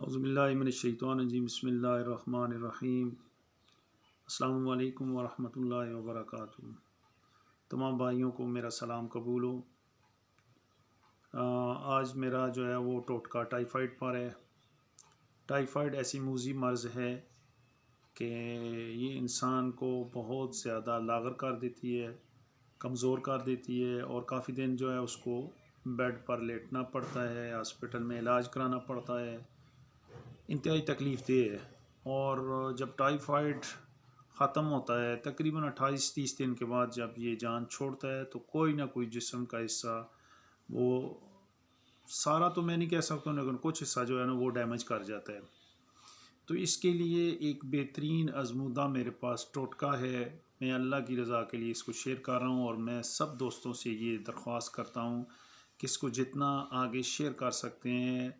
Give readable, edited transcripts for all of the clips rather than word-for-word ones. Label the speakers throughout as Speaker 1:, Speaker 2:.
Speaker 1: औज़ुबिल्लाहिमिनश्शैतानिर्रजीम बिस्मिल्लाहिर्रहमानिर्रहीम। अस्सलामु अलैकुम वरहमतुल्लाहि वबरकातुहू। तमाम भाइयों को मेरा सलाम कबूल हो। आज मेरा जो है वो टोटका टाइफाइड पर है। टाइफाइड ऐसी मूजी मर्ज़ है कि ये इंसान को बहुत ज़्यादा लाग़र कर देती है, कमज़ोर कर देती है और काफ़ी दिन जो है उसको बेड पर लेटना पड़ता है, हॉस्पिटल में इलाज कराना पड़ता है। इंतहाई तकलीफ़ देह है। और जब टाइफाइड ख़त्म होता है तकरीबन 28-30 दिन के बाद, जब ये जान छोड़ता है तो कोई ना कोई जिस्म का हिस्सा, वो सारा तो मैं नहीं कह सकता लेकिन कुछ हिस्सा जो है ना वो डैमेज कर जाता है। तो इसके लिए एक बेहतरीन आज़मूदा मेरे पास टोटका है। मैं अल्लाह की रज़ा के लिए इसको शेयर कर रहा हूँ और मैं सब दोस्तों से ये दरख्वास्त करता हूँ कि इसको जितना आगे शेयर कर सकते हैं,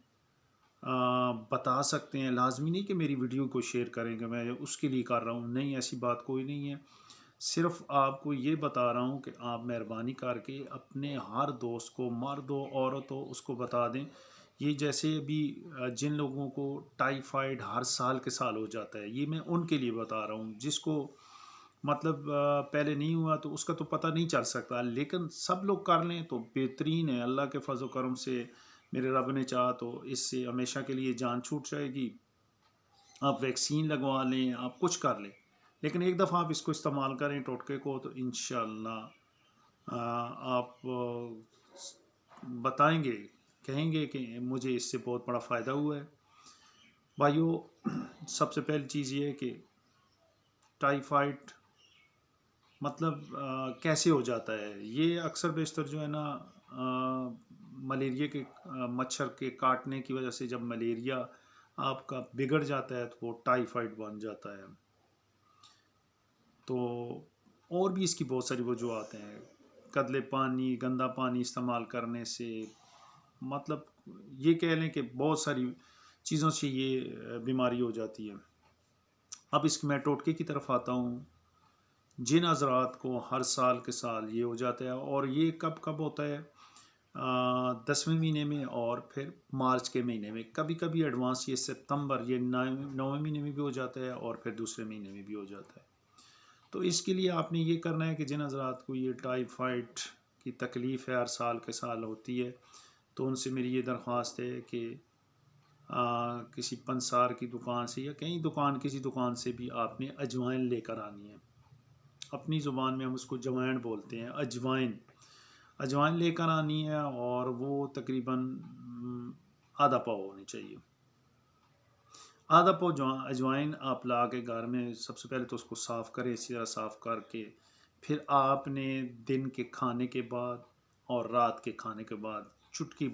Speaker 1: बता सकते हैं। लाजमी नहीं कि मेरी वीडियो को शेयर करेंगे, मैं उसके लिए कर रहा हूँ, नहीं, ऐसी बात कोई नहीं है। सिर्फ़ आपको ये बता रहा हूँ कि आप मेहरबानी करके अपने हर दोस्त को, मर्द हो औरत हो, उसको बता दें। ये जैसे अभी जिन लोगों को टाइफाइड हर साल के साल हो जाता है, ये मैं उनके लिए बता रहा हूँ। जिसको मतलब पहले नहीं हुआ तो उसका तो पता नहीं चल सकता, लेकिन सब लोग कर लें तो बेहतरीन है। अल्लाह के फज़ल करम से मेरे रब ने चाहा तो इससे हमेशा के लिए जान छूट जाएगी। आप वैक्सीन लगवा लें, आप कुछ कर लें, लेकिन एक दफ़ा आप इसको इस्तेमाल करें टोटके को तो इंशाअल्लाह आप बताएंगे, कहेंगे कि मुझे इससे बहुत बड़ा फ़ायदा हुआ है। भाइयों, सबसे पहली चीज़ ये है कि टाइफाइड मतलब कैसे हो जाता है। ये अक्सर बेशतर जो है ना मलेरिया के मच्छर के काटने की वजह से, जब मलेरिया आपका बिगड़ जाता है तो वो टाइफाइड बन जाता है। तो और भी इसकी बहुत सारी वजूहत हैं। कदले पानी, गंदा पानी इस्तेमाल करने से, मतलब ये कह लें कि बहुत सारी चीज़ों से ये बीमारी हो जाती है। अब इसके मैं टोटके की तरफ आता हूँ। जिन हज़रात को हर साल के साल ये हो जाता है, और ये कब कब होता है, 10वें महीने में और फिर मार्च के महीने में, कभी कभी एडवांस ये सितंबर, ये 9वें महीने में भी हो जाता है और फिर दूसरे महीने में भी हो जाता है। तो इसके लिए आपने ये करना है कि जिन हज़रात को ये टाइफाइड की तकलीफ़ है, हर साल के साल होती है, तो उनसे मेरी ये दरख्वास्त है कि किसी पंसार की दुकान से या कहीं दुकान, किसी दुकान से भी आपने अजवाइन लेकर आनी है। अपनी ज़ुबान में हम उसको जवैन बोलते हैं, अजवाइन। अजवाइन लेकर आनी है और वो तकरीबन आधा पाव होनी चाहिए। आधा पाव अजवाइन आप ला के घर में सबसे पहले तो उसको साफ़ करें, इसी तरह साफ़ करके फिर आपने दिन के खाने के बाद और रात के खाने के बाद चुटकी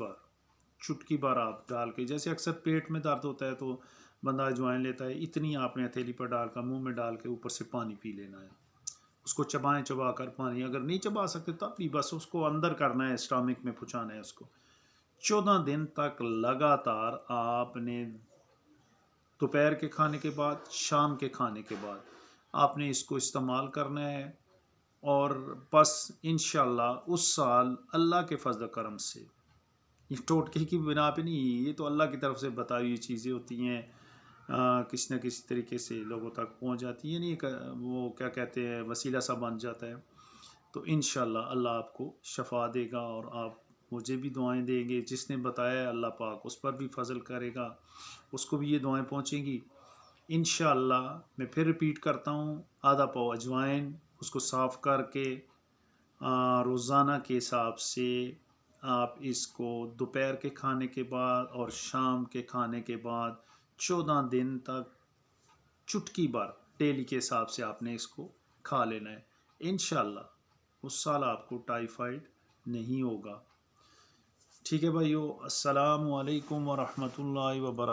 Speaker 1: बार आप डाल के, जैसे अक्सर पेट में दर्द होता है तो बंदा अजवाइन लेता है, इतनी आपने हथेली पर डालकर मुंह में डाल के ऊपर से पानी पी लेना है। उसको चबा कर पानी, अगर नहीं चबा सकते तब भी बस उसको अंदर करना है, स्टमक में पहुँचाना है उसको। 14 दिन तक लगातार आपने दोपहर के खाने के बाद, शाम के खाने के बाद आपने इसको इस्तेमाल करना है। और बस इंशाल्लाह उस साल अल्लाह के फजल करम से, ये टोटके की बिना पे नहीं, ये तो अल्लाह की तरफ से बताई हुई चीज़ें होती हैं, किसी न किसी तरीके से लोगों तक पहुंच जाती है। नहीं वो क्या कहते हैं, वसीला सा बन जाता है। तो इंशाल्लाह अल्लाह आपको शफा देगा और आप मुझे भी दुआएं देंगे। जिसने बताया अल्लाह पाक उस पर भी फजल करेगा, उसको भी ये दुआएं पहुंचेंगी इंशाल्लाह। मैं फिर रिपीट करता हूँ, आधा पाव अजवाइन, उसको साफ़ करके रोज़ाना के हिसाब से आप इसको दोपहर के खाने के बाद और शाम के खाने के बाद 14 दिन तक चुटकी भर डेली के हिसाब से आपने इसको खा लेना है। इंशाल्लाह उस साल आपको टाइफाइड नहीं होगा। ठीक है भाइयों, अस्सलामु अलैकुम व रहमतुल्लाहि व बरकातहू।